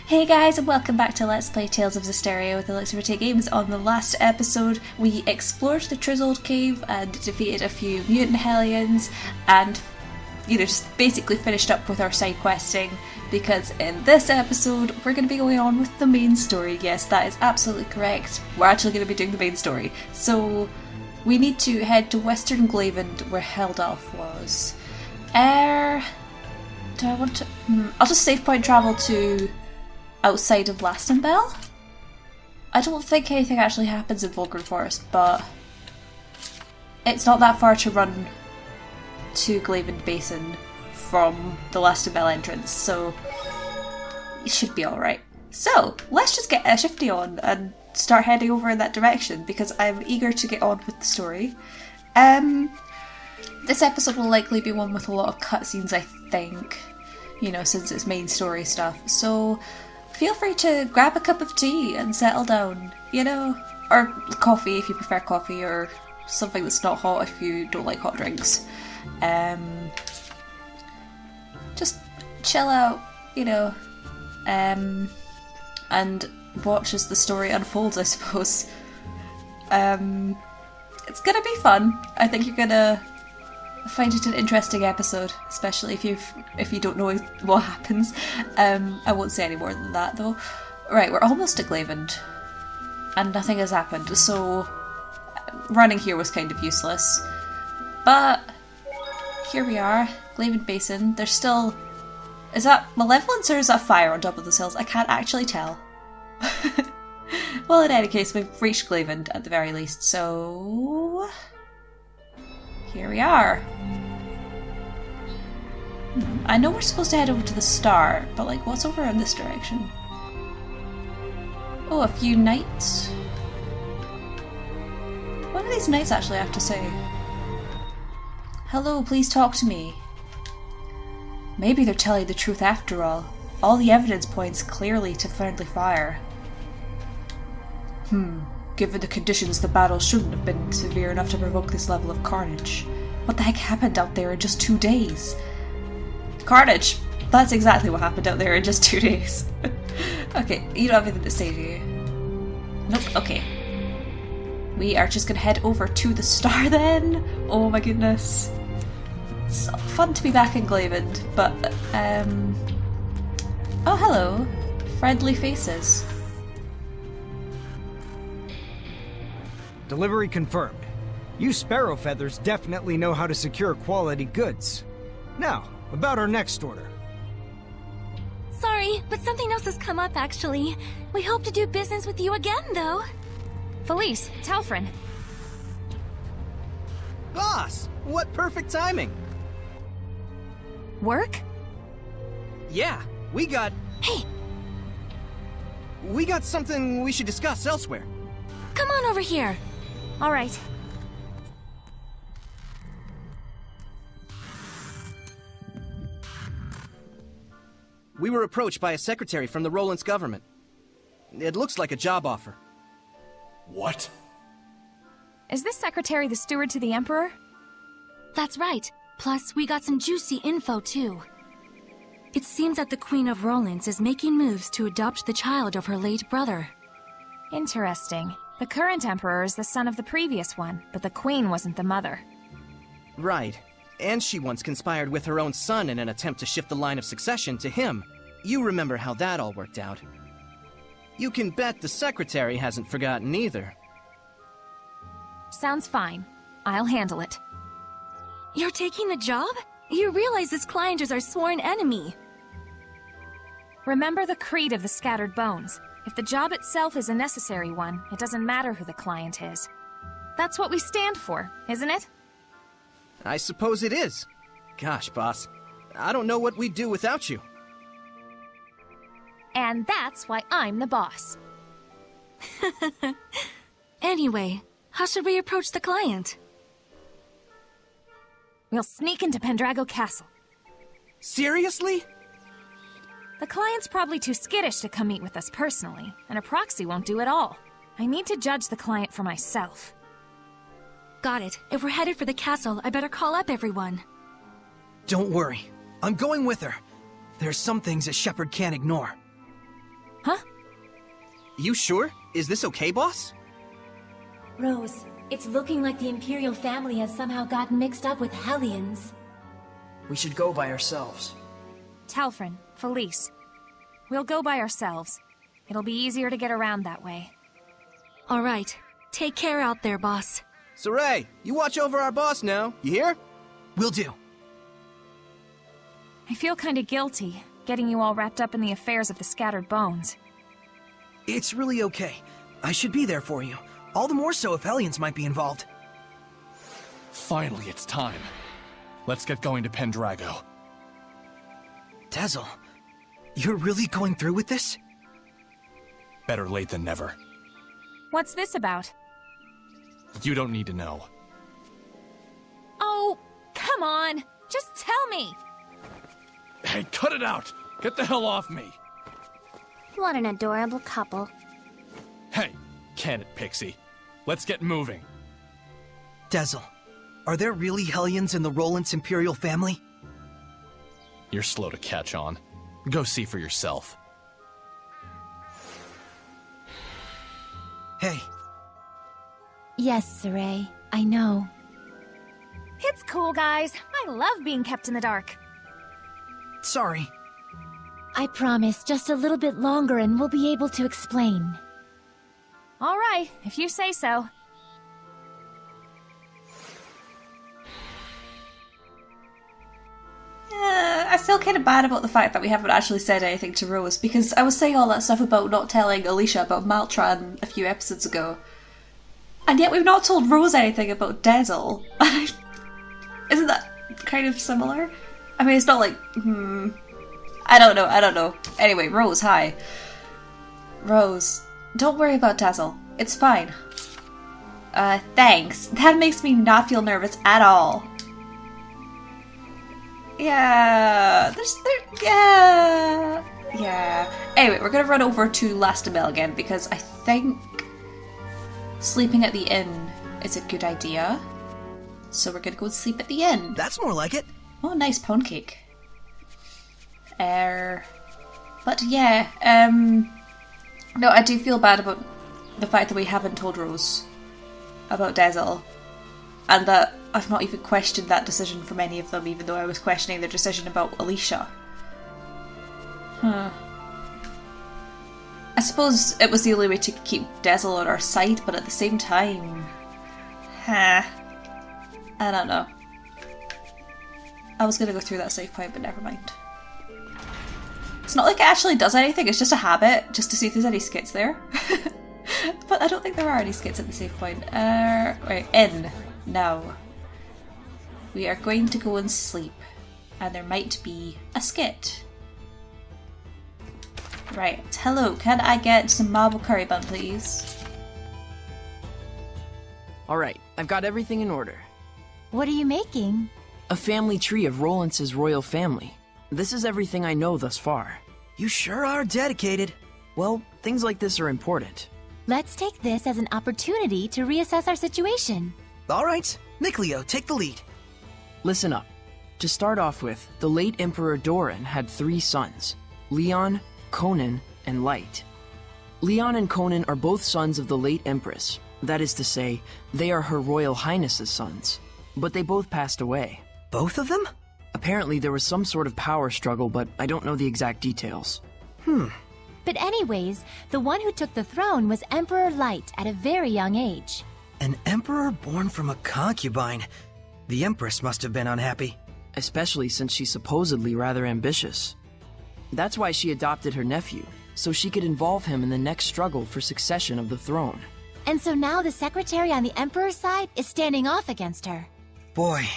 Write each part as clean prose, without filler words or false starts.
Hey guys, and welcome back to Let's Play Tales of Zestiria with Elixir Games. On the last episode, we explored the Trizzled Cave and defeated a few mutant hellions and, just basically finished up with our side questing, because in this episode, we're going to be going on with the main story. Yes, that is absolutely correct. We're actually going to be doing the main story. So, we need to head to Western Glavend, where Heldalf was. Do I want to... I'll just save point travel to... outside of Lastenbell? I don't think anything actually happens in Vulgar Forest, but it's not that far to run to Glavend Basin from the Lastenbell entrance, so it should be alright. So, let's just get a shifty on and start heading over in that direction, because I'm eager to get on with the story. This episode will likely be one with a lot of cutscenes, I think, since it's main story stuff, so feel free to grab a cup of tea and settle down, or coffee if you prefer coffee, or something that's not hot if you don't like hot drinks. Just chill out, and watch as the story unfolds, I suppose. It's gonna be fun. I think you're gonna find it an interesting episode, especially if you don't know what happens. I won't say any more than that though. Right, we're almost at Glavend, and nothing has happened, so running here was kind of useless. But here we are, Glavend Basin. There's still... Is that malevolence or is that fire on top of those hills? I can't actually tell. Well, in any case, we've reached Glavend at the very least, so... here we are. I know we're supposed to head over to the star, but what's over in this direction? Oh, a few knights. What do these knights actually have to say? Hello, please talk to me. Maybe they're telling the truth after all. All the evidence points clearly to friendly fire. Given the conditions, the battle shouldn't have been severe enough to provoke this level of carnage. What the heck happened out there in just 2 days? Carnage! That's exactly what happened out there in just 2 days. Okay, you don't have anything to say, do you? Nope, okay. We are just gonna head over to the star then? Oh my goodness. It's fun to be back in Glavend, but, oh, hello. Friendly faces. Delivery confirmed. You Sparrow Feathers definitely know how to secure quality goods. Now, about our next order. Sorry, but something else has come up actually. We hope to do business with you again, though. Felice, Talfrin. Boss, what perfect timing. Work? Yeah, we got something we should discuss elsewhere. Come on over here. All right. We were approached by a secretary from the Roland's government. It looks like a job offer. What? Is this secretary the steward to the Emperor? That's right. Plus, we got some juicy info, too. It seems that the Queen of Roland's is making moves to adopt the child of her late brother. Interesting. The current Emperor is the son of the previous one, but the Queen wasn't the mother. Right. And she once conspired with her own son in an attempt to shift the line of succession to him. You remember how that all worked out. You can bet the secretary hasn't forgotten either. Sounds fine. I'll handle it. You're taking the job? You realize this client is our sworn enemy. Remember the creed of the Scattered Bones. If the job itself is a necessary one, it doesn't matter who the client is. That's what we stand for, isn't it? I suppose it is. Gosh, boss. I don't know what we'd do without you. And that's why I'm the boss. Anyway, how should we approach the client? We'll sneak into Pendrago Castle. Seriously? The client's probably too skittish to come meet with us personally, and a proxy won't do it all. I need to judge the client for myself. Got it. If we're headed for the castle, I better call up everyone. Don't worry. I'm going with her. There's some things a shepherd can't ignore. You sure? Is this okay, boss? Rose, it's looking like the Imperial family has somehow gotten mixed up with Hellions. We should go by ourselves. Talfrin, Felice. We'll go by ourselves. It'll be easier to get around that way. All right. Take care out there, boss. Saray, you watch over our boss now. You hear? Will do. I feel kinda guilty, getting you all wrapped up in the affairs of the Scattered Bones. It's really okay. I should be there for you. All the more so if Hellions might be involved. Finally, it's time. Let's get going to Pendrago. Dazzle, you're really going through with this? Better late than never. What's this about? You don't need to know. Oh, come on! Just tell me! Hey, cut it out! Get the hell off me! What an adorable couple. Hey, can it, Pixie? Let's get moving. Dazzle, are there really Hellions in the Rollins Imperial family? You're slow to catch on. Go see for yourself. Hey. Yes, Saray. I know. It's cool, guys. I love being kept in the dark. Sorry. I promise just a little bit longer and we'll be able to explain. All right, if you say so. I feel kind of bad about the fact that we haven't actually said anything to Rose, because I was saying all that stuff about not telling Alicia about Maltran a few episodes ago. And yet we've not told Rose anything about Dazzle. Isn't that kind of similar? I mean, it's not like, I don't know. Anyway, Rose, hi. Rose, don't worry about Dazzle. It's fine. Thanks. That makes me not feel nervous at all. Yeah. Yeah. Anyway, we're gonna run over to Lastamel again because I think sleeping at the inn is a good idea. So we're gonna go sleep at the inn. That's more like it. Oh, nice pound cake. But yeah, no, I do feel bad about the fact that we haven't told Rose about Dazzle, and that I've not even questioned that decision from any of them, even though I was questioning their decision about Alicia. I suppose it was the only way to keep Dazzle on our side, but at the same time, I don't know. I was gonna go through that save point, but never mind. It's not like it actually does anything, it's just a habit, just to see if there's any skits there. But I don't think there are any skits at the save point. Right, inn. Now. We are going to go and sleep, and there might be a skit. Right, hello, can I get some marble curry bun, please? Alright, I've got everything in order. What are you making? A family tree of Rollins' royal family. This is everything I know thus far. You sure are dedicated. Well, things like this are important. Let's take this as an opportunity to reassess our situation. All right, Nicleo, take the lead. Listen up. To start off with, the late Emperor Doran had 3 sons, Leon, Conan, and Light. Leon and Conan are both sons of the late Empress. That is to say, they are Her Royal Highness's sons. But they both passed away. Both of them? Apparently there was some sort of power struggle, but I don't know the exact details. But anyways, the one who took the throne was Emperor Light at a very young age. An emperor born from a concubine. The Empress must have been unhappy. Especially since she's supposedly rather ambitious. That's why she adopted her nephew, so she could involve him in the next struggle for succession of the throne. And so now the secretary on the Emperor's side is standing off against her. Boy,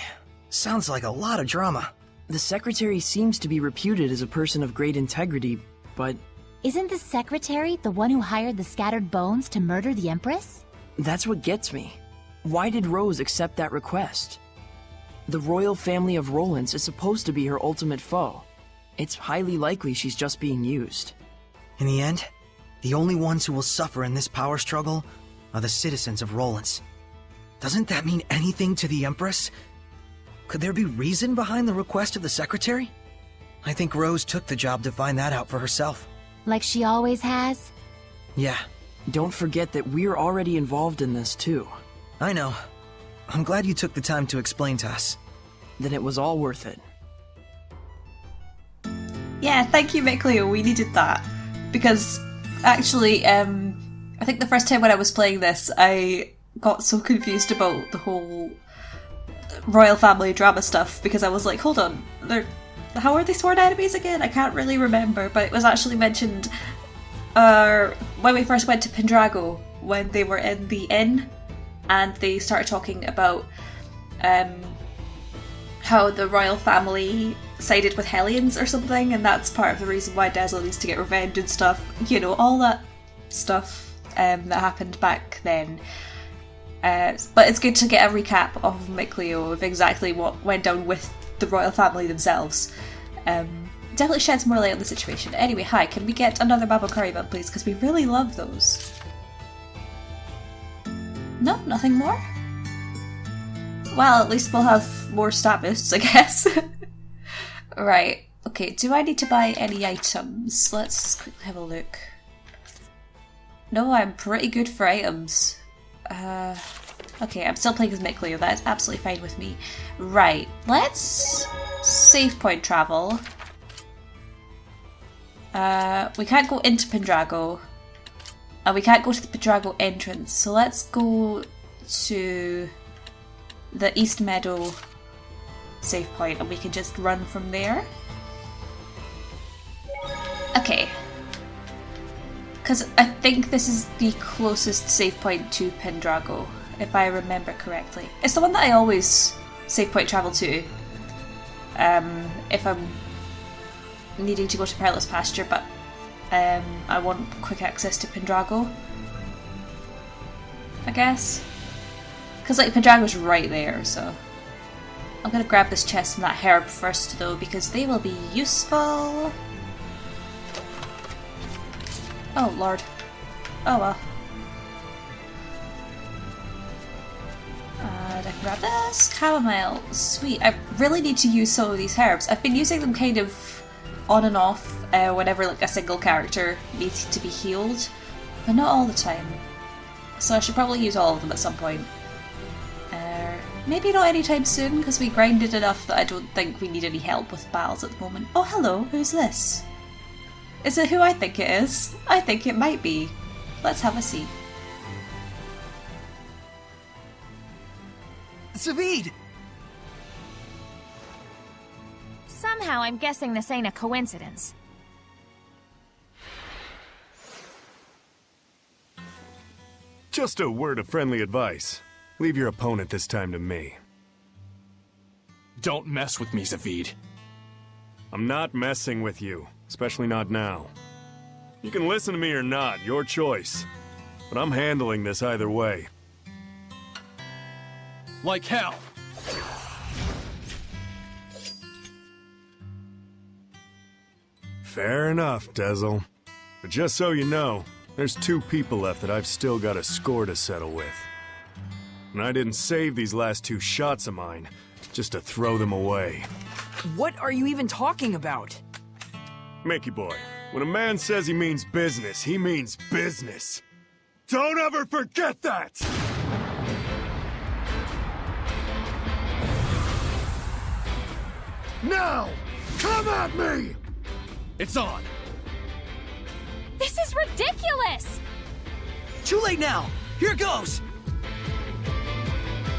sounds like a lot of drama. The secretary seems to be reputed as a person of great integrity, but... Isn't the secretary the one who hired the Scattered Bones to murder the Empress? That's what gets me. Why did Rose accept that request? The royal family of Rollins is supposed to be her ultimate foe. It's highly likely she's just being used. In the end, the only ones who will suffer in this power struggle are the citizens of Rollins. Doesn't that mean anything to the Empress? Could there be reason behind the request of the secretary? I think Rose took the job to find that out for herself. Like she always has? Yeah, Don't forget that we're already involved in this too. I know. I'm glad you took the time to explain to us. Then it was all worth it. Yeah, thank you, McLeo. We needed that. Because, actually, I think the first time when I was playing this, I got so confused about the whole royal family drama stuff, because I was like, hold on, how are they sworn enemies again? I can't really remember, but it was actually mentioned when we first went to Pendrago, when they were in the inn, and they started talking about how the royal family sided with Hellions or something, and that's part of the reason why Dazzle needs to get revenge and stuff. You know, all that stuff that happened back then. But it's good to get a recap of McLeo of exactly what went down with the royal family themselves. Definitely sheds more light on the situation. Anyway, hi, can we get another Babo Curry bun, please? Because we really love those. No, nothing more? Well, at least we'll have more stat boosts, I guess. Right, okay, do I need to buy any items? Let's quickly have a look. No, I'm pretty good for items. Okay, I'm still playing as McLeo, that's absolutely fine with me. Right, let's save point travel. We can't go into Pendrago. And we can't go to the Pendrago entrance, so let's go to the East Meadow save point and we can just run from there. Okay. Because I think this is the closest save point to Pendrago, if I remember correctly. It's the one that I always save point travel to. If I'm needing to go to Perilous Pasture, but I want quick access to Pendrago, I guess. Because like Pendrago's right there, so I'm gonna grab this chest and that herb first though, because they will be useful. Oh lord. Oh well. And I can grab this. Chamomile. Sweet. I really need to use some of these herbs. I've been using them kind of on and off whenever like a single character needs to be healed, but not all the time. So I should probably use all of them at some point. Maybe not anytime soon, because we grinded enough that I don't think we need any help with battles at the moment. Oh hello, who's this? Is it who I think it is? I think it might be. Let's have a see. Zavid! Somehow I'm guessing this ain't a coincidence. Just a word of friendly advice. Leave your opponent this time to me. Don't mess with me, Zavid. I'm not messing with you, especially not now. You can listen to me or not, your choice. But I'm handling this either way. Like hell. Fair enough, Dazzle. But just so you know, there's 2 people left that I've still got a score to settle with. And I didn't save these last 2 shots of mine, just to throw them away. What are you even talking about? Mickey boy, when a man says he means business, he means business. Don't ever forget that! Now, come at me! It's on. This is ridiculous! Too late now! Here goes!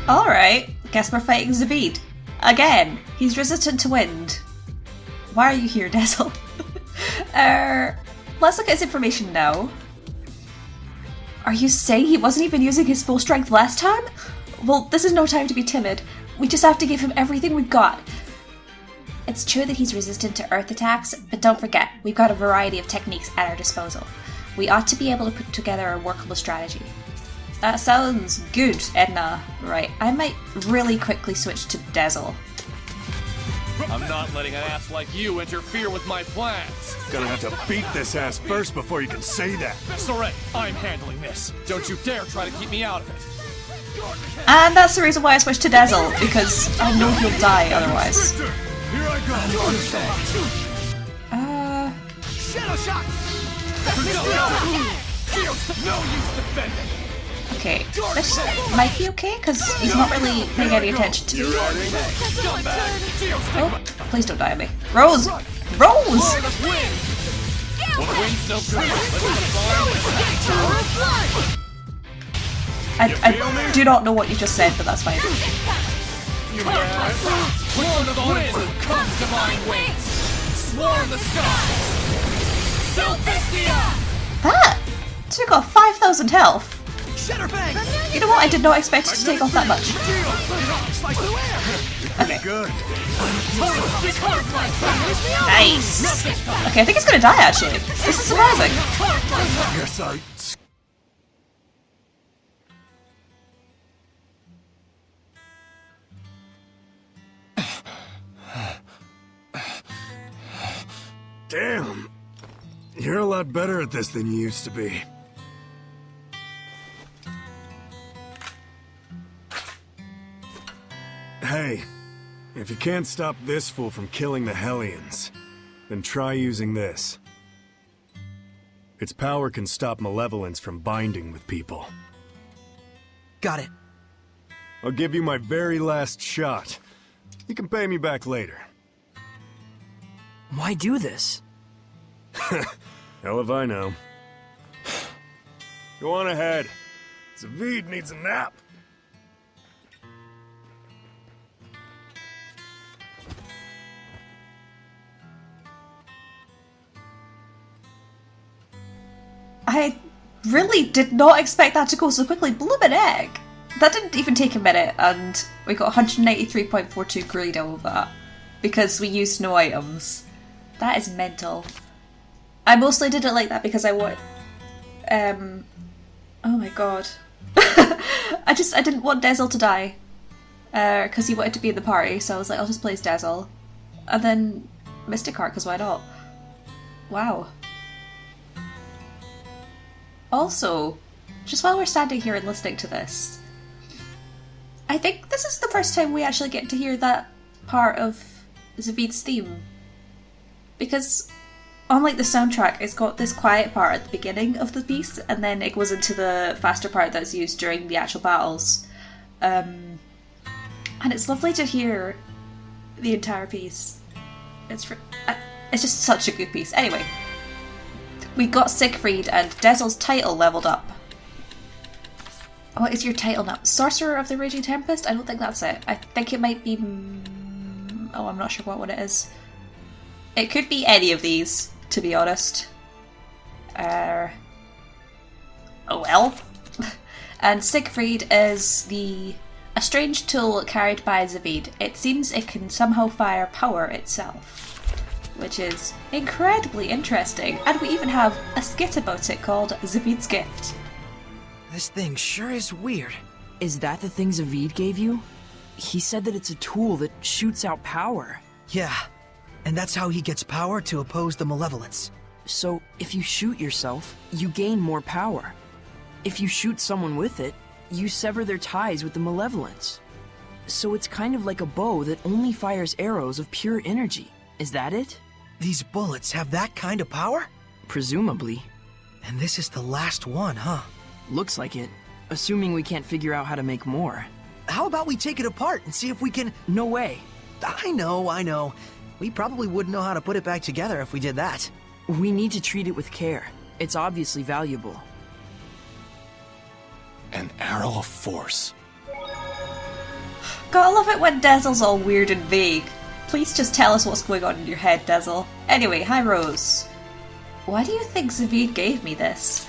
Alright, guess we're fighting Zavid. Again, he's resistant to wind. Why are you here, Dazzle? Let's look at his information now. Are you saying he wasn't even using his full strength last time? Well, this is no time to be timid. We just have to give him everything we've got. It's true that he's resistant to earth attacks, but don't forget, we've got a variety of techniques at our disposal. We ought to be able to put together a workable strategy. That sounds good, Edna. Right, I might really quickly switch to Dazzle. I'm not letting an ass like you interfere with my plans. Gonna have to beat this ass first before you can say that. Sorry, I'm handling this. Don't you dare try to keep me out of it. And that's the reason why I switched to Dazzle, because I know he'll die otherwise. Here I go. Shadow shot! No use defending. Okay, this might be okay, because he's not really paying any attention to me. Oh, please don't die on me. Rose! Rose! I do not know what you just said, but that's fine. That took off 5,000 health. You know what? I did not expect it to take off that much. Okay. Nice. Okay, I think it's gonna die actually. This is surprising. Damn. You're a lot better at this than you used to be. Hey, if you can't stop this fool from killing the Hellions, then try using this. Its power can stop malevolence from binding with people. Got it. I'll give you my very last shot. You can pay me back later. Why do this? Hell if I know. Go on ahead. Zavid needs a nap. I really did not expect that to go so quickly. Bloomin' egg! That didn't even take a minute, and we got 193.42 greed out of that. Because we used no items. That is mental. I mostly did it like that because I want... oh my god. I didn't want Dezel to die. Because he wanted to be in the party, so I was like, I'll just play as Dezel. And then Mystic Heart, because why not? Wow. Also, just while we're standing here and listening to this, I think this is the first time we actually get to hear that part of Zavid's theme. Because, unlike the soundtrack, it's got this quiet part at the beginning of the piece, and then it goes into the faster part that's used during the actual battles. And it's lovely to hear the entire piece. It's just such a good piece. Anyway. We got Siegfried and Dezel's title leveled up. What is your title now? Sorcerer of the Raging Tempest? I don't think that's it. I think it might be... Oh, I'm not sure what it is. It could be any of these, to be honest. Oh well. And Siegfried is a strange tool carried by Zavid. It seems it can somehow fire power itself, which is incredibly interesting, and we even have a skit about it called Zavid's Gift. This thing sure is weird. Is that the thing Zavid gave you? He said that it's a tool that shoots out power. Yeah, and that's how he gets power to oppose the malevolence. So, if you shoot yourself, you gain more power. If you shoot someone with it, you sever their ties with the malevolence. So it's kind of like a bow that only fires arrows of pure energy. Is that it? These bullets have that kind of power? Presumably. And this is the last one, huh? Looks like it. Assuming we can't figure out how to make more. How about we take it apart and see if we can... No way. I know. We probably wouldn't know how to put it back together if we did that. We need to treat it with care. It's obviously valuable. An arrow of force. Gotta love it when Dezel's all weird and vague. Please just tell us what's going on in your head, Dezel. Anyway, hi Rose. Why do you think Zavid gave me this?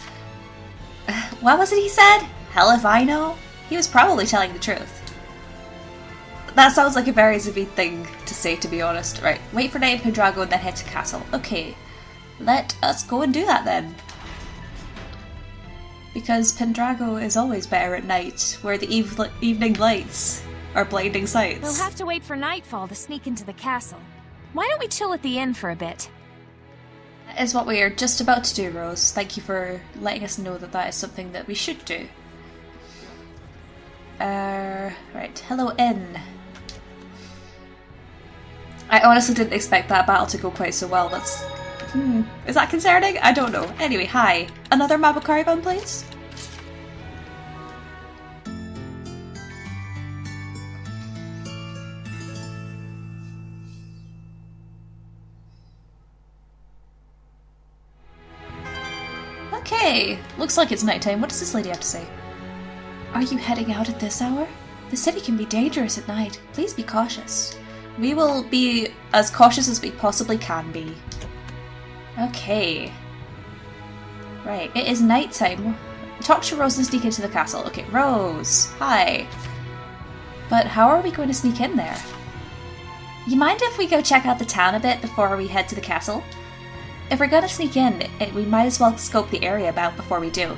What was it he said? Hell if I know? He was probably telling the truth. That sounds like a very Zavid thing to say, to be honest. Right, wait for night in Pendrago and then head to castle. Okay, let us go and do that then. Because Pendrago is always better at night, where the evening lights are blinding sights. We'll have to wait for nightfall to sneak into the castle. Why don't we chill at the inn for a bit? That is what we are just about to do, Rose. Thank you for letting us know that that is something that we should do. Right, hello inn. I honestly didn't expect that battle to go quite so well. That's Is that concerning? I don't know. Anyway, hi. Another Mabukari bun, please? Okay, looks like it's nighttime. What does this lady have to say? Are you heading out at this hour? The city can be dangerous at night. Please be cautious. We will be as cautious as we possibly can be. Okay. Right, it is nighttime. Talk to Rose and sneak into the castle. Okay, Rose, hi. But how are we going to sneak in there? You mind if we go check out the town a bit before we head to the castle? If we're gonna sneak in, we might as well scope the area about before we do.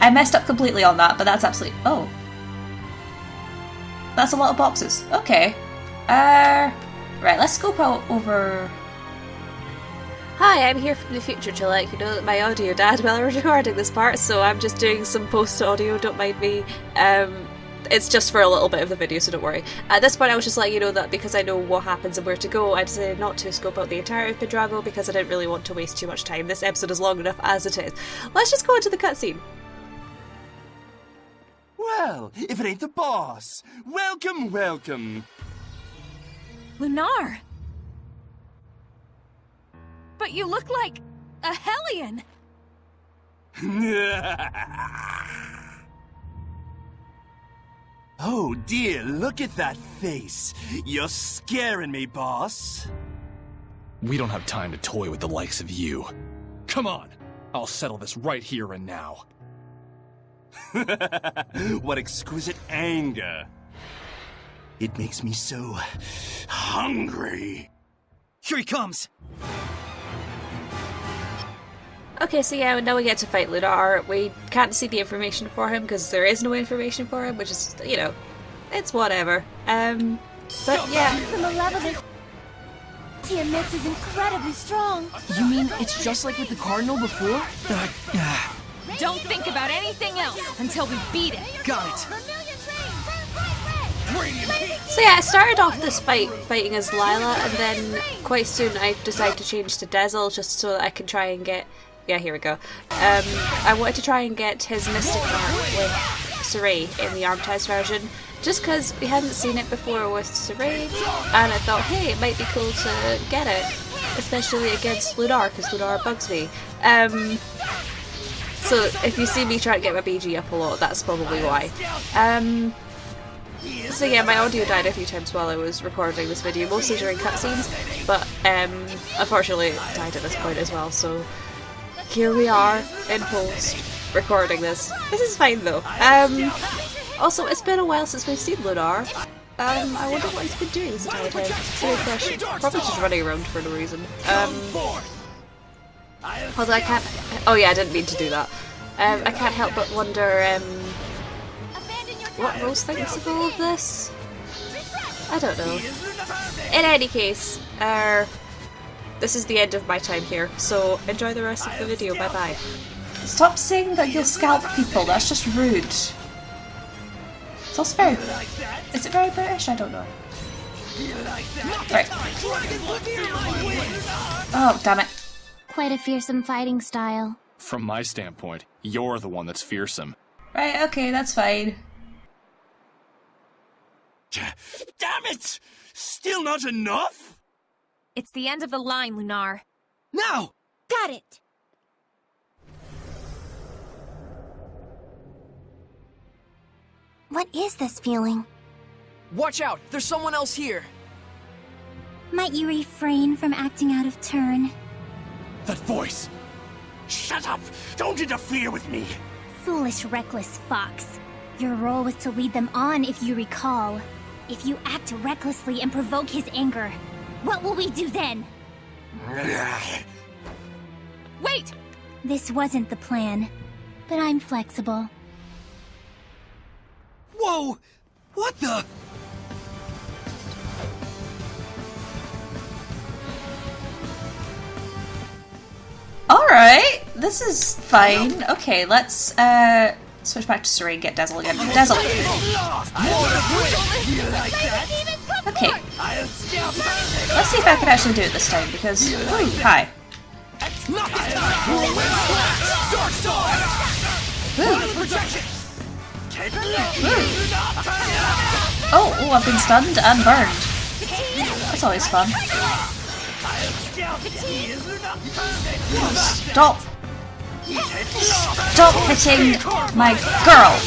I messed up completely on that, but that's absolutely... Oh. That's a lot of boxes. Okay. Right, let's scope out over... Hi, I'm here from the future to let you know that my audio died while I was recording this part, so I'm just doing some post-audio, don't mind me. It's just for a little bit of the video, so don't worry. At this point I was just letting you know that because I know what happens and where to go, I decided not to scope out the entirety of Pendrago because I didn't really want to waste too much time. This episode is long enough as it is. Let's just go into the cutscene. Well, if it ain't the boss! Welcome, welcome! Lunar! But you look like a Hellion! Oh dear, look at that face! You're scaring me, boss! We don't have time to toy with the likes of you. Come on! I'll settle this right here and now. What exquisite anger! It makes me so... hungry! Here he comes! Okay, so yeah, now we get to fight Lunar. We can't see the information for him because there is no information for him, which is, you know, it's whatever. But yeah. The malevolence he emits is incredibly strong. You mean it's just like with the Cardinal before? Don't think about anything else until we beat it! Got it! So yeah, I started off this fight fighting as Lila, and then quite soon I decided to change to Dezel just so that I can try and get... Yeah, here we go. I wanted to try and get his Mystic Arm with Saray in the Armatized version, just because we hadn't seen it before with Saray, and I thought, hey, it might be cool to get it, especially against Lunar, because Lunar bugs me. So if you see me try to get my BG up a lot, that's probably why. So yeah, my audio died a few times while I was recording this video, mostly during cutscenes, but unfortunately it died at this point as well, so here we are in post recording this. This is fine though. Also, it's been a while since we've seen Lunar. I wonder what he's been doing this entire time. It's a good question. Probably just running around for no reason. Although I can't... Oh yeah, I didn't mean to do that. I can't help but wonder what Rose thinks of all of this? I don't know. In any case, this is the end of my time here, so enjoy the rest of the video, bye bye. Stop saying that you'll scalp people, that's just rude. It's also very... Is it very British? I don't know. Right. Oh, damn it. Quite a fearsome fighting style. From my standpoint, you're the one that's fearsome. Right, okay, that's fine. Damn it! Still not enough? It's the end of the line, Lunar. Now! Got it! What is this feeling? Watch out! There's someone else here! Might you refrain from acting out of turn? That voice! Shut up! Don't interfere with me! Foolish, reckless fox. Your role was to lead them on, if you recall. If you act recklessly and provoke his anger, what will we do then? Wait! This wasn't the plan, but I'm flexible. Whoa! What the? Alright, this is fine. Okay, let's switch back to Saray and get Dezel again. Dezel! Okay. Let's see if I can actually do it this time, because... Ooh, hi. Oh, I've been stunned and burned. That's always fun. Stop! Stop hitting my girl!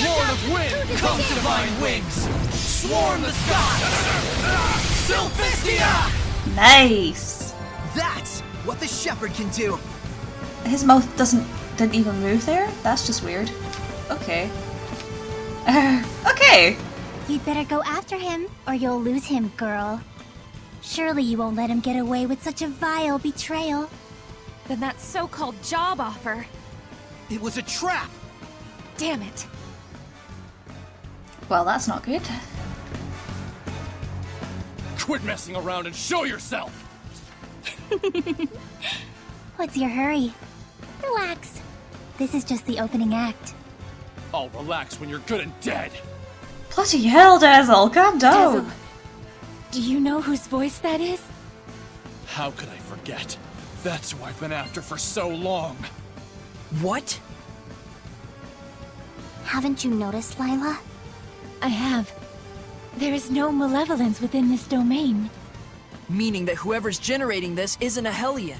Nice! That's what the shepherd can do! His mouth didn't even move there? That's just weird. Okay. Okay! You'd better go after him, or you'll lose him, girl. Surely you won't let him get away with such a vile betrayal. Then that so-called job offer. It was a trap! Damn it. Well, that's not good. Quit messing around and show yourself! What's your hurry? Relax. This is just the opening act. I'll relax when you're good and dead. Bloody hell, Dazzle, calm down. Dazzle, do you know whose voice that is? How could I forget? That's who I've been after for so long. What? Haven't you noticed, Lila? I have. There is no malevolence within this domain. Meaning that whoever's generating this isn't a Hellion.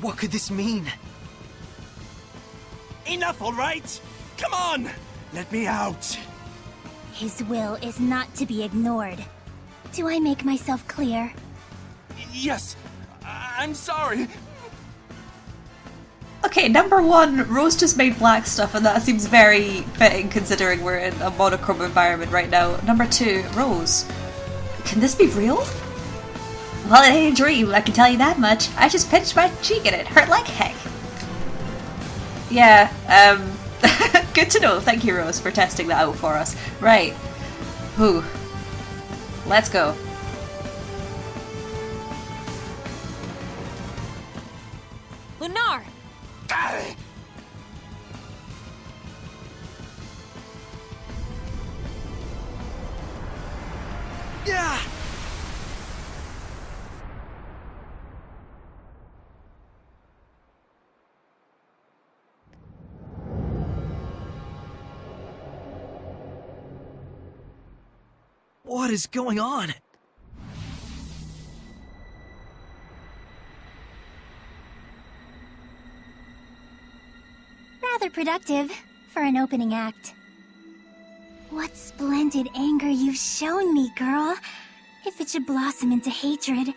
What could this mean? Enough, all right? Come on! Let me out! His will is not to be ignored. Do I make myself clear? Yes, I'm sorry. Okay, number one, Rose just made black stuff, and that seems very fitting considering we're in a monochrome environment right now. Number two, Rose. Can this be real? Well, it ain't a dream, I can tell you that much. I just pinched my cheek and it hurt like heck. Yeah, good to know. Thank you, Rose, for testing that out for us. Right. Whew. Let's go. Lunar! Yeah! What is going on? Rather productive for an opening act. What splendid anger you've shown me, girl. If it should blossom into hatred.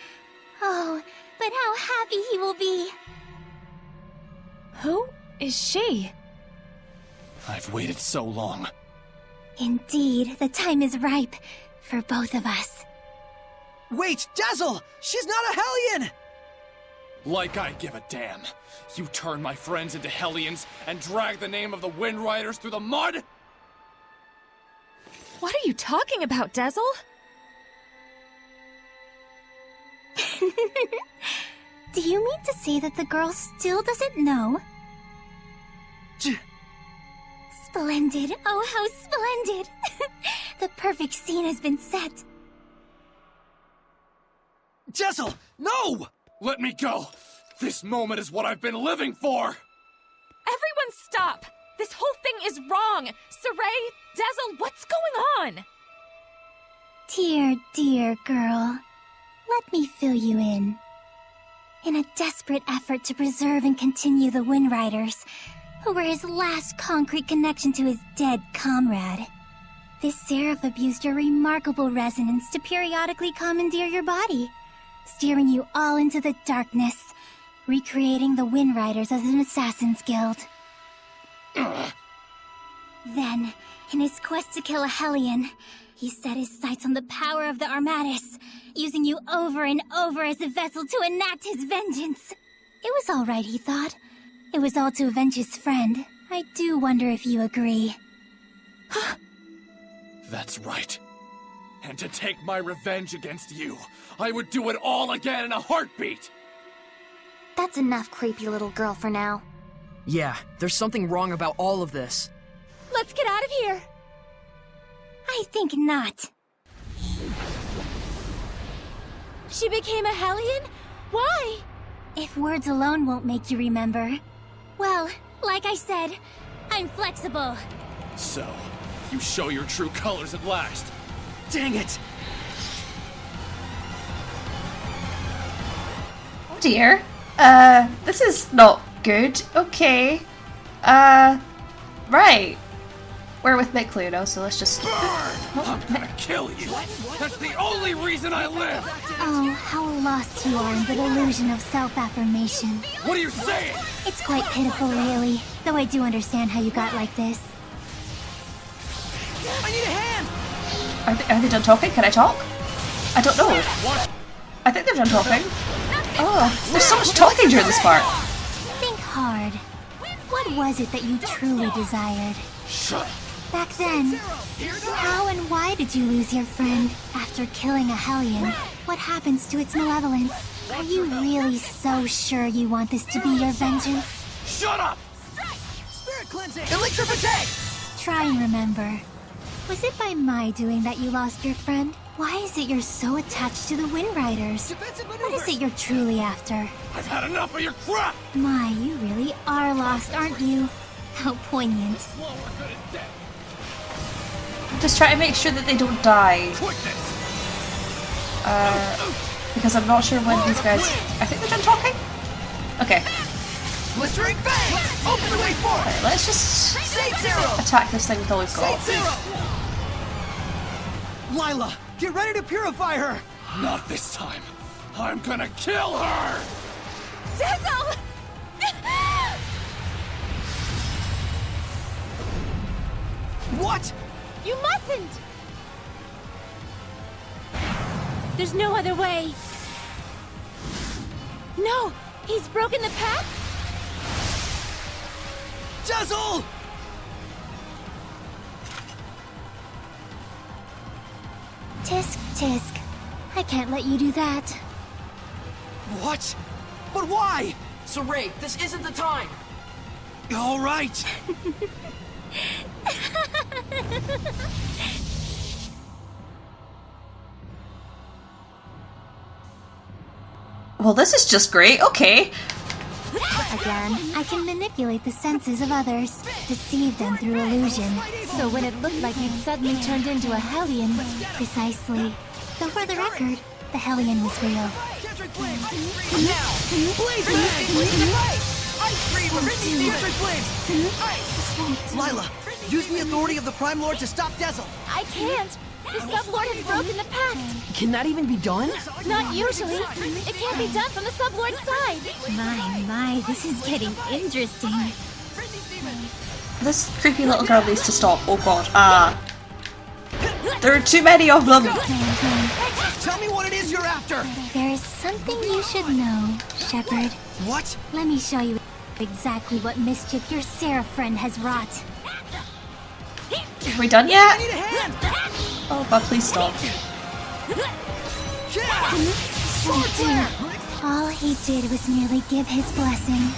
Oh, but how happy he will be. Who is she? I've waited so long. Indeed, the time is ripe for both of us. Wait, Dazzle! She's not a Hellion! Like I give a damn. You turn my friends into Hellions and drag the name of the Wind Riders through the mud? What are you talking about, Dazzle? Do you mean to say that the girl still doesn't know? Splendid! Oh, how splendid! The perfect scene has been set. Dazzle, no! Let me go! This moment is what I've been living for! Everyone stop! This whole thing is wrong! Saray, Dazzle, what's going on? Dear, dear girl. Let me fill you in. In a desperate effort to preserve and continue the Wind Riders, who were his last concrete connection to his dead comrade, this seraph abused your remarkable resonance to periodically commandeer your body, steering you all into the darkness, recreating the Wind Riders as an assassin's guild. Then, in his quest to kill a Hellion, he set his sights on the power of the Armatis, using you over and over as a vessel to enact his vengeance. It was all right, he thought. It was all to avenge his friend. I do wonder if you agree. That's right. And to take my revenge against you, I would do it all again in a heartbeat! That's enough, creepy little girl, for now. Yeah, there's something wrong about all of this. Let's get out of here! I think not. She became a Hellion? Why? If words alone won't make you remember. Well, like I said, I'm flexible. So, you show your true colors at last. Dang it! Oh dear. This is not good. Okay. Right. We're with Micluno, so let's just... I'm gonna kill you! That's the only reason I live! Oh, how lost you are in the delusion of self-affirmation. What are you saying? It's quite pitiful, really. Though I do understand how you got like this. I need a hand! Are they done talking? Can I talk? I don't know. What? I think they're done talking. Oh, there's so much talking during this part. Think hard. What was it that you truly desired? Shut up. Back then, how and why did you lose your friend after killing a Hellion? What happens to its malevolence? Are you really so sure you want this to be your vengeance? Shut up! Spirit cleansing! Elixir protect! Try and remember. Was it by my doing that you lost your friend? Why is it you're so attached to the Wind Riders? What is it you're truly after? I've had enough of your crap! My, you really are lost, aren't you? How poignant. Just try to make sure that they don't die. Because I'm not sure when these guys... I think they're done talking? Okay. Blistering Bang! Open the way forward! Right, let's just attack this thing with all we've got. Lila, get ready to purify her! Not this time. I'm gonna kill her! Dizzle! What? You mustn't! There's no other way. No! He's broken the pact? Dazzle! Tisk, tisk. I can't let you do that. What? But why? Saray, this isn't the time! All right. Well, this is just great. Okay. Again, I can manipulate the senses of others, deceive them through illusion. So when it looked like you'd suddenly turned into a Hellion, precisely. Though for the record, the Hellion was real. Lila, use the authority of the Prime Lord to stop Dazzle. I can't! The Sublord has broken the pact! Can that even be done? Not usually. It can't be done from the Sublord's side. My, this is getting interesting. This creepy little girl needs to stop. Oh god. There are too many of them. Tell me what it is you're after. There is something you should know, Shepard. What? Let me show you exactly what mischief your Seraph friend has wrought. Are we done yet? I need a hand. Oh god, please stop. All he did was merely give his blessing.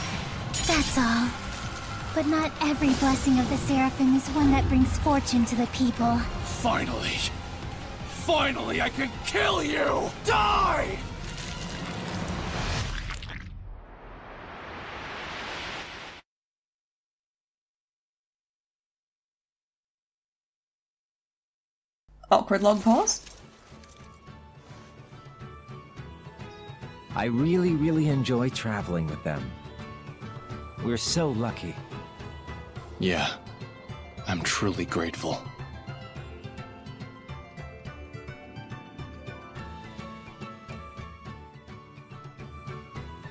That's all. But not every blessing of the Seraphim is one that brings fortune to the people. Finally! Finally, I can kill you! Die! Awkward long pause. I really enjoy traveling with them. We're so lucky. Yeah, I'm truly grateful.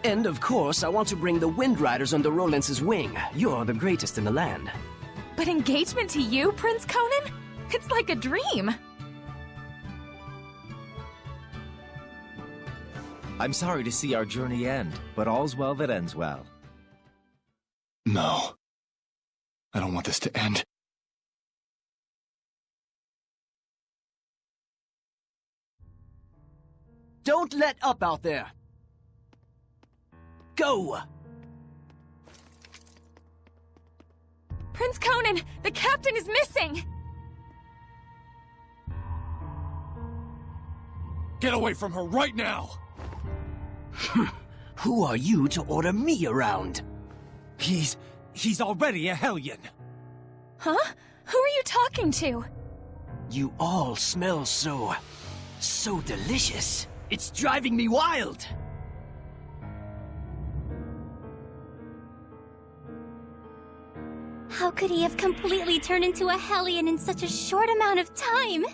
And of course, I want to bring the Wind Riders under Rolance's wing. You're the greatest in the land. But engagement to you, Prince Conan? It's like a dream. I'm sorry to see our journey end, but all's well that ends well. No. I don't want this to end. Don't let up out there! Go! Prince Conan, the captain is missing! Get away from her right now! Who are you to order me around? He's already a Hellion. Huh? Who are you talking to? You all smell so delicious. It's driving me wild. How could he have completely turned into a Hellion in such a short amount of time?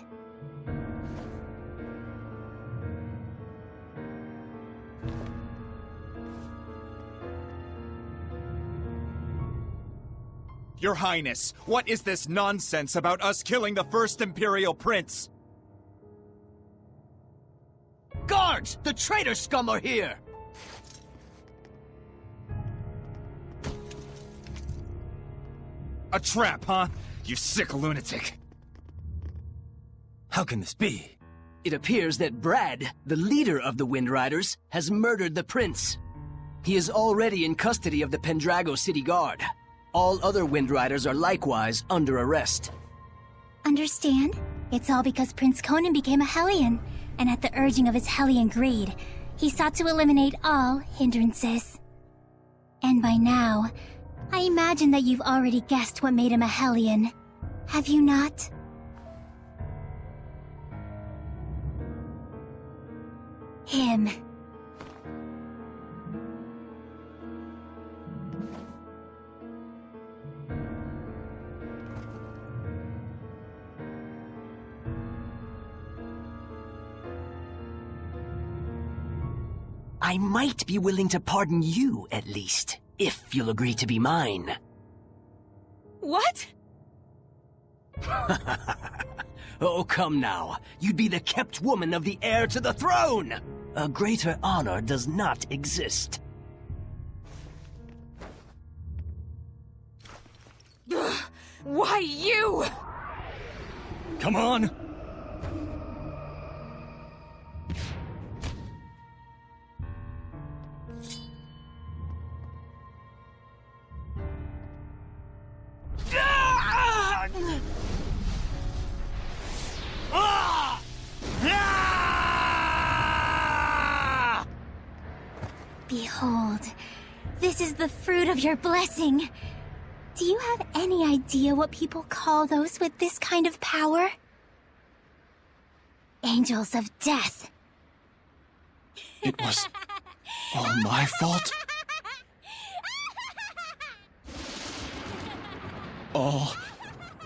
Your Highness, what is this nonsense about us killing the first Imperial Prince? Guards! The traitor scum are here! A trap, huh? You sick lunatic. How can this be? It appears that Brad, the leader of the Wind Riders, has murdered the prince. He is already in custody of the Pendrago City Guard. All other Wind Riders are likewise under arrest. Understand? It's all because Prince Conan became a Hellion, and at the urging of his Hellion greed, he sought to eliminate all hindrances. And by now, I imagine that you've already guessed what made him a Hellion. Have you not? Him. I might be willing to pardon you, at least, if you'll agree to be mine. What? Oh, come now. You'd be the kept woman of the heir to the throne! A greater honor does not exist. Why you? Come on! Behold, this is the fruit of your blessing. Do you have any idea what people call those with this kind of power? Angels of death. It was all my fault? All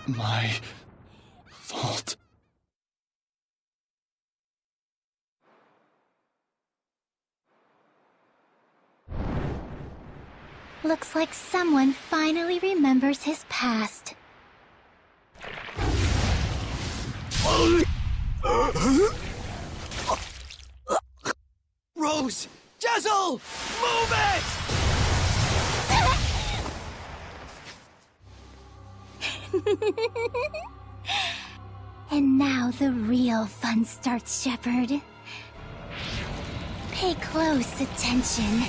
my fault. Looks like someone finally remembers his past. Rose! Jezel! Move it! And now the real fun starts, Shepard. Pay close attention.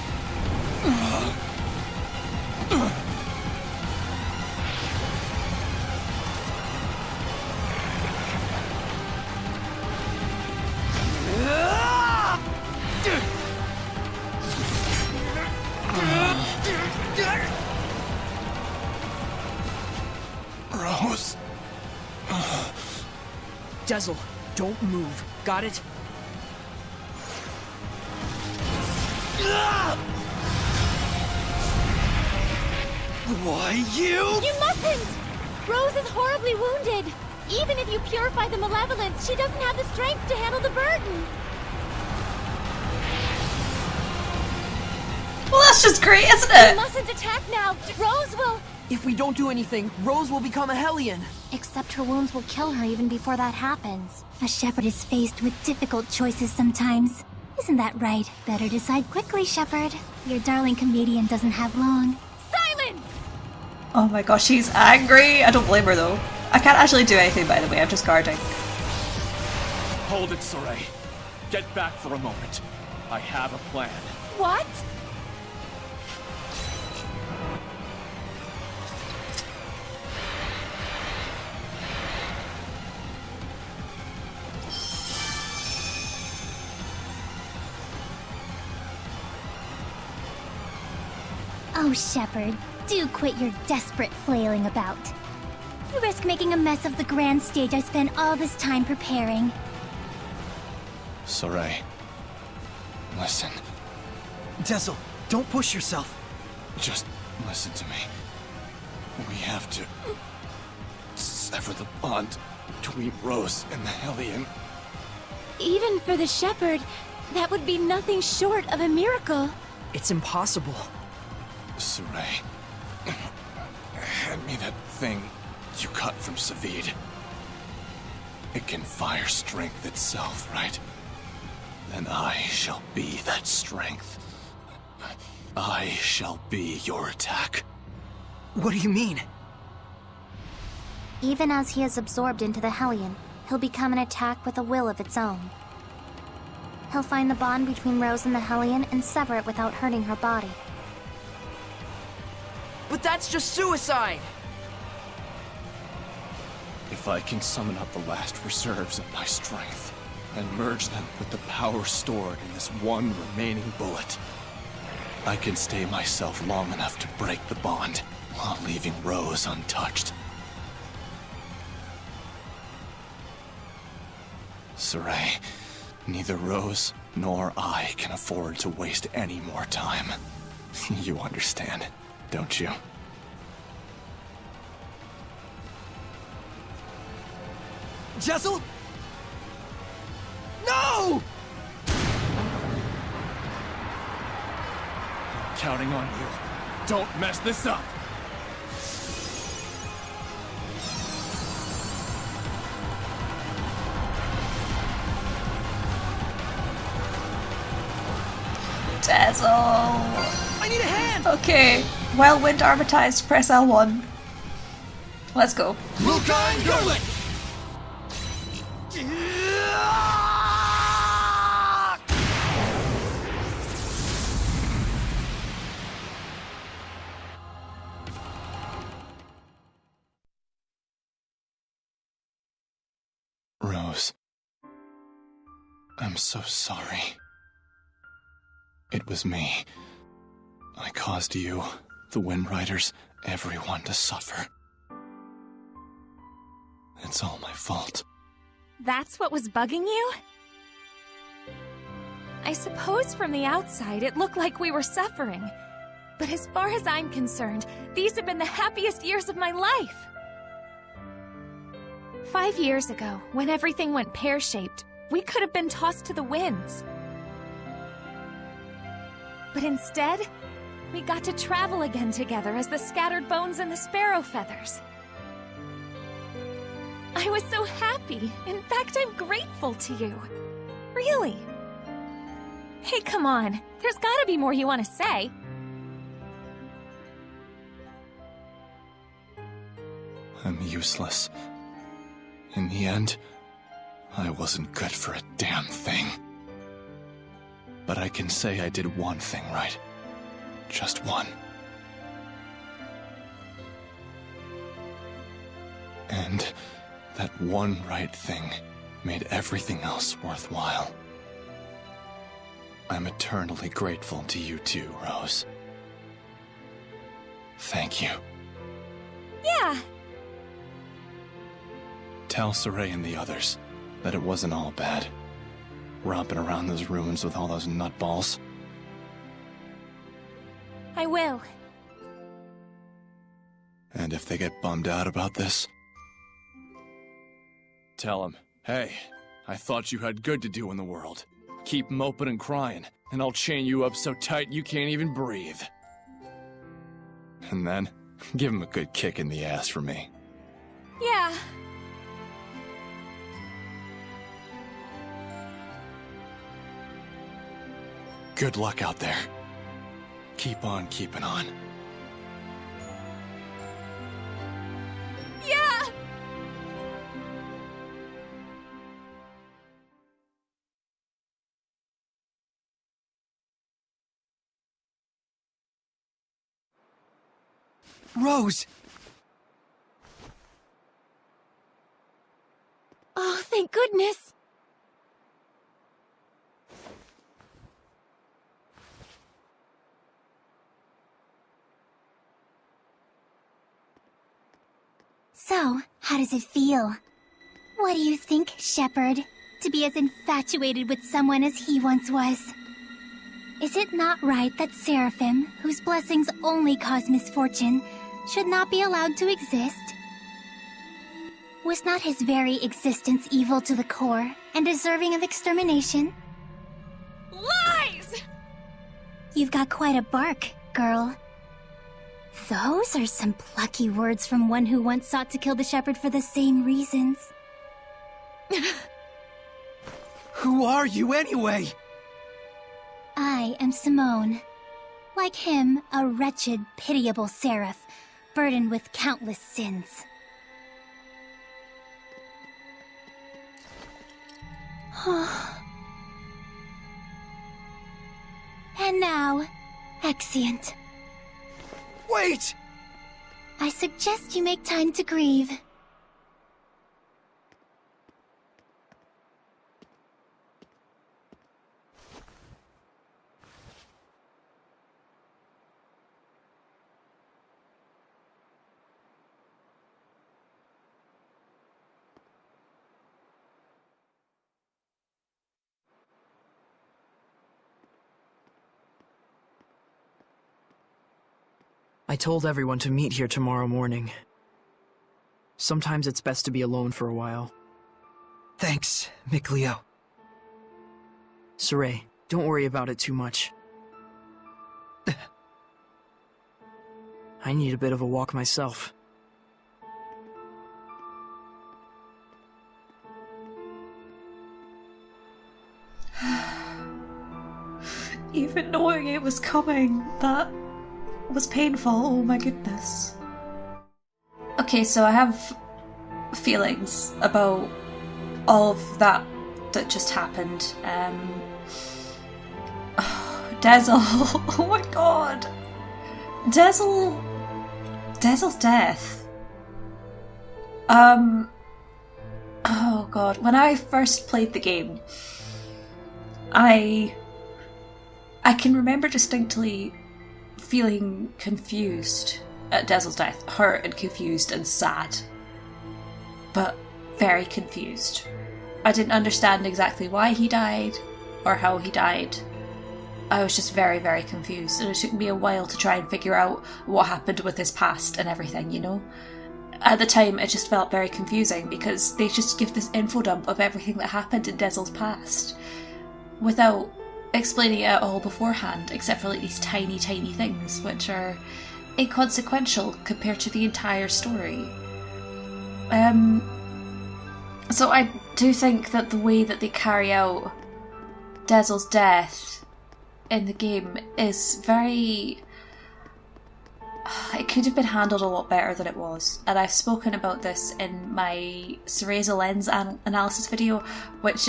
Rose. Jezel, don't move. Got it? Why, you? You mustn't! Rose is horribly wounded. Even if you purify the malevolence, she doesn't have the strength to handle the burden. Well, that's just great, isn't You it? mustn't attack now. Rose will... If we don't do anything, Rose will become a Hellion. Except her wounds will kill her even before that happens. A shepherd is faced with difficult choices sometimes. Isn't that right? Better decide quickly, Shepard. Your darling comedian doesn't have long. Silence! Oh my gosh, she's angry. I don't blame her though. I can't actually do anything, by the way. I'm just guarding. Hold it, Sorey. Get back for a moment. I have a plan. What? Oh, Shepard, do quit your desperate flailing about. You risk making a mess of the grand stage I spent all this time preparing. Saray, listen. Tezel, don't push yourself. Just listen to me. We have to sever the bond between Rose and the Hellion. Even for the Shepherd, that would be nothing short of a miracle. It's impossible. Saray, hand me that thing you cut from Savid. It can fire strength itself, right? Then I shall be that strength. I shall be your attack. What do you mean? Even as he is absorbed into the Hellion, he'll become an attack with a will of its own. He'll find the bond between Rose and the Hellion and sever it without hurting her body. But that's just suicide! If I can summon up the last reserves of my strength and merge them with the power stored in this one remaining bullet, I can stay myself long enough to break the bond while leaving Rose untouched. Saray, neither Rose nor I can afford to waste any more time. You understand, don't you? Tezel? No! Counting on you. Don't mess this up! Tezel! I need a hand! Okay, while wind armatized, press L1. Let's go. Lucan Gurlick! Rose, I'm so sorry. It was me. I caused you, the Wind Riders, everyone to suffer. It's all my fault. That's what was bugging you? I suppose from the outside it looked like we were suffering. But as far as I'm concerned, these have been the happiest years of my life. 5 years ago, when everything went pear-shaped, we could have been tossed to the winds. But instead, we got to travel again together as the scattered bones and the sparrow feathers. I was so happy. In fact, I'm grateful to you. Really. Hey, come on. There's gotta be more you want to say. I'm useless. In the end, I wasn't good for a damn thing. But I can say I did one thing right. Just one. And that one right thing made everything else worthwhile. I'm eternally grateful to you too, Rose. Thank you. Yeah. Tell Saray and the others that it wasn't all bad. Romping around those ruins with all those nutballs. I will. And if they get bummed out about this, tell them, hey, I thought you had good to do in the world. Keep moping and crying, and I'll chain you up so tight you can't even breathe. And then, give them a good kick in the ass for me. Yeah. Good luck out there. Keep on keeping on. Yeah! Rose! Oh, thank goodness! So, how does it feel? What do you think, Shepherd? To be as infatuated with someone as he once was? Is it not right that Seraphim, whose blessings only cause misfortune, should not be allowed to exist? Was not his very existence evil to the core and deserving of extermination? Lies! You've got quite a bark, girl. Those are some plucky words from one who once sought to kill the shepherd for the same reasons. Who are you anyway? I am Simone. Like him, a wretched, pitiable seraph, burdened with countless sins. And now, Exeunt. Wait! I suggest you make time to grieve. I told everyone to meet here tomorrow morning. Sometimes it's best to be alone for a while. Thanks, Mikleo. Saray, don't worry about it too much. I need a bit of a walk myself. Even knowing it was coming, that was painful. Oh my goodness. Okay, so I have feelings about all of that just happened. Dezel. Oh my god. Dezel's death. Oh god. When I first played the game, I can remember distinctly feeling confused at Dezel's death. Hurt and confused and sad. But very confused. I didn't understand exactly why he died or how he died. I was just very, very confused, and it took me a while to try and figure out what happened with his past and everything, you know? At the time, it just felt very confusing because they just give this info dump of everything that happened in Dezel's past without explaining it at all beforehand, except for like these tiny, tiny things, which are inconsequential compared to the entire story. So I do think that the way that they carry out Dezel's death in the game is very... It could have been handled a lot better than it was, and I've spoken about this in my Cereza Lens analysis video, which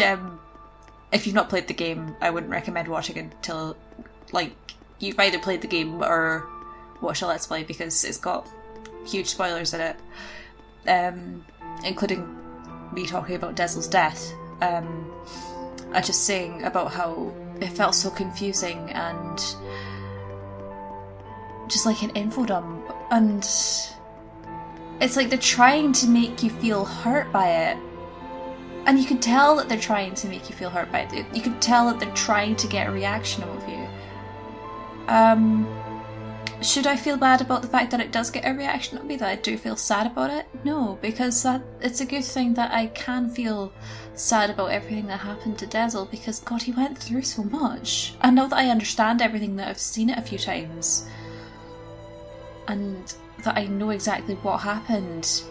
if you've not played the game, I wouldn't recommend watching until, like, you've either played the game or watched a Let's Play, because it's got huge spoilers in it, including me talking about Dezel's death. I'm just saying about how it felt so confusing and just like an info dump, and it's like they're trying to make you feel hurt by it. And you can tell that they're trying to make you feel hurt by it. You can tell that they're trying to get a reaction out of you. Should I feel bad about the fact that it does get a reaction out of me, that I do feel sad about it? No, because it's a good thing that I can feel sad about everything that happened to Dezel, because God, he went through so much. And now that I understand everything, that I've seen it a few times, and that I know exactly what happened,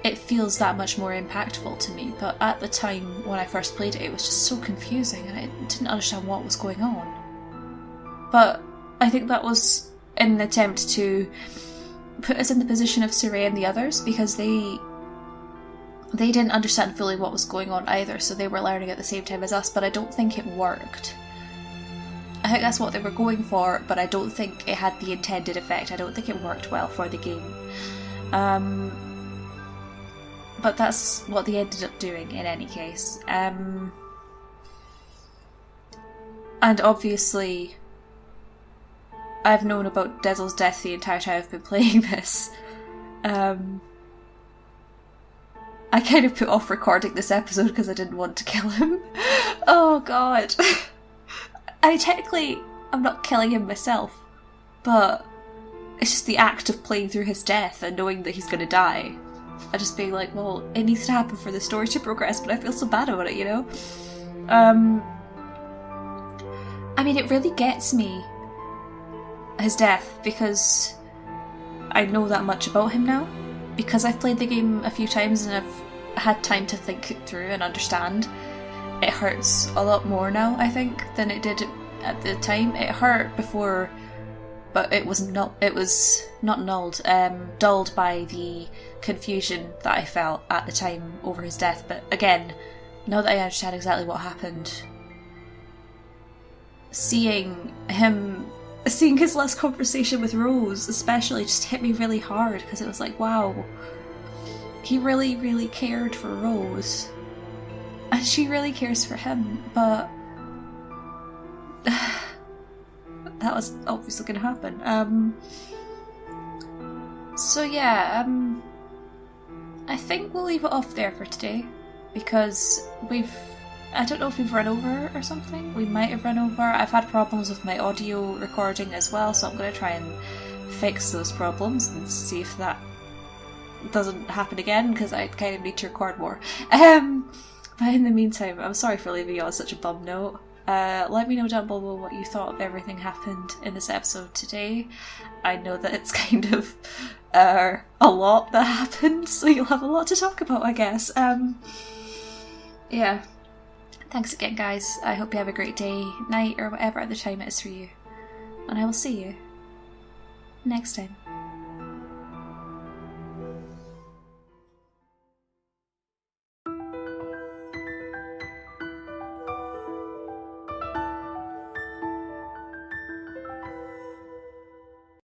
it feels that much more impactful to me. But at the time when I first played it, it was just so confusing and I didn't understand what was going on. But I think that was in an attempt to put us in the position of Saray and the others, because they didn't understand fully what was going on either, so they were learning at the same time as us, but I don't think it worked. I think that's what they were going for, but I don't think it had the intended effect. I don't think it worked well for the game. But that's what they ended up doing in any case. And obviously, I've known about Dezel's death the entire time I've been playing this. I kind of put off recording this episode because I didn't want to kill him. Oh god. I'm not killing him myself, but it's just the act of playing through his death and knowing that he's going to die. I just being like, well, it needs to happen for the story to progress, but I feel so bad about it, you know? I mean, it really gets me, his death, because I know that much about him now. Because I've played the game a few times and I've had time to think it through and understand. It hurts a lot more now, I think, than it did at the time. It hurt before, but it was not nulled, dulled by the confusion that I felt at the time over his death. But again, now that I understand exactly what happened, seeing his last conversation with Rose especially just hit me really hard, because it was like, wow, he really, really cared for Rose. And she really cares for him, but that was obviously going to happen. So yeah, I think we'll leave it off there for today, because I don't know if we've run over or something. We might have run over. I've had problems with my audio recording as well, so I'm going to try and fix those problems and see if that doesn't happen again, because I kind of need to record more. But in the meantime, I'm sorry for leaving you on such a bum note. Let me know down below what you thought of everything happened in this episode today. I know that it's kind of a lot that happened, so you'll have a lot to talk about, I guess. Yeah. Thanks again, guys. I hope you have a great day, night, or whatever other time it is for you. And I will see you next time.